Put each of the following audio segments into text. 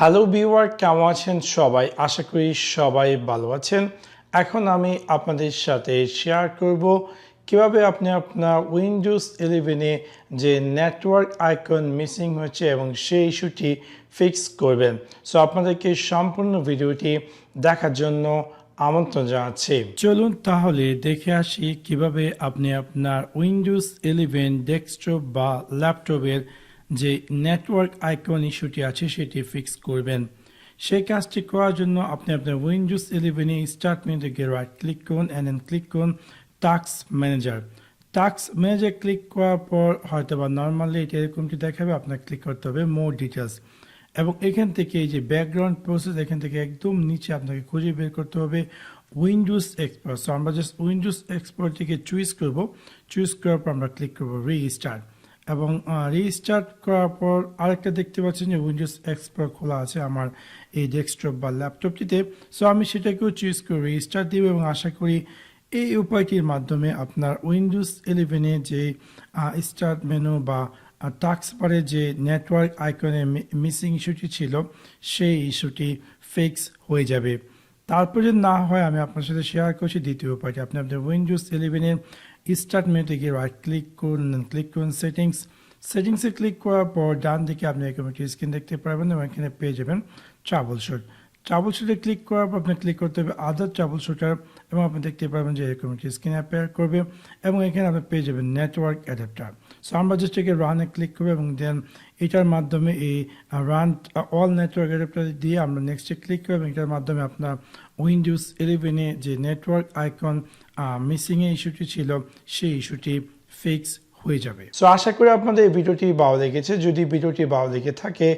Hello viewer, কেমন আছেন সবাই? আশা করি সবাই ভালো আছেন। এখন আমি আপনাদের সাথে শেয়ার করব কিভাবে আপনি আপনার উইন্ডোজ 11-এ যে নেটওয়ার্ক আইকন মিসিং হচ্ছে এবং সেই ইস্যুটি ফিক্স করবেন। সো আপনাদেরকে সম্পূর্ণ ভিডিওটি দেখার জন্য আমন্ত্রণ জানাচ্ছি। চলুন তাহলে দেখে আসি কিভাবে আপনি আপনার উইন্ডোজ 11 ডেস্কটপ বা ল্যাপটপের যে নেটওয়ার্ক আইকন ইস্যুটি আছে সেটি ফিক্স করবেন। সেই কাজটি করার জন্য আপনি আপনার উইন্ডোজ 11-এ স্টার্ট মেনুতে গিয়ে রাইট ক্লিক করুন অ্যান্ড দেন ক্লিক করুন task manager. Task manager click করার পর হয়তো বা নর্মালি এটা এরকমটি দেখাবে, আপনার ক্লিক করতে হবে মোর ডিটেলস এবং এখান থেকে এই যে ব্যাকগ্রাউন্ড প্রসেস এখান থেকে একদম নিচে আপনাকে খুঁজে বের করতে হবে উইন্ডোজ এক্সপ্লোর। সো আমরা জাস্ট উইন্ডোজ এক্সপ্লোর থেকে চুজ করব, চুজ করার পর আমরা ক্লিক করব রিস্টার্ট এবং রিস্টার্ট করার পর আরেকটা দেখতে পাচ্ছেন যে উইন্ডোজ এক্সপ্লোর খোলা আছে আমার এই ডেস্কটপ বা ল্যাপটপটিতে। সো আমি সেটাকেও চুজ করে রিস্টার্ট দিব এবং আশা করি এই উপায়টির মাধ্যমে আপনার উইন্ডোজ 11-এ যে স্টার্ট মেনু বা টাস্কবারে যে নেটওয়ার্ক আইকনের মিসিং ইস্যুটি ছিল সেই ইস্যুটি ফিক্স হয়ে যাবে। তারপর যদি না হয় আমি আপনার সাথে শেয়ার করছি দ্বিতীয় উপায়টি। আপনি আপনার উইন্ডোজ 11-এর স্টার্ট মেনুতে গিয়ে রাইট ক্লিক করুন, ক্লিক করুন সেটিংসে ক্লিক করার পর ডান দিকে আপনি এরকম একটি স্ক্রিন দেখতে পারবেন এবং এখানে পেয়ে যাবেন ট্রাবলশুটে ক্লিক করার পর আপনি ক্লিক করতে হবে আদার ট্রাবলশুটার এবং আপনি দেখতে পারবেন যে এরকম একটি স্ক্রিন অ্যাপিয়ার করবে এবং এখানে আপনি পেয়ে যাবেন নেটওয়ার্ক অ্যাডাপ্টার। সো আমরা জাস্ট একে রানে ক্লিক করবো এবং দেন এটার মাধ্যমে এই রান অল নেটওয়ার্ক অ্যাডাপ্টার দিয়ে আমরা নেক্সটে ক্লিক করবো এবং এটার মাধ্যমে আপনার উইন্ডোজ 11-এ যে নেটওয়ার্ক আইকন মিসিংয়ে ইস্যুটি ছিল সেই ইস্যুটি ফিক্স হয়ে যাবে। সো আশা করি আপনাদের এই ভিডিওটি ভালো লেগেছে। যদি ভিডিওটি ভালো লেগে থাকে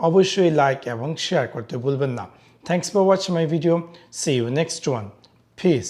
অবশ্যই লাইক এবং শেয়ার করতে ভুলবেন না। Thanks for watching my video. See you next one. Piece.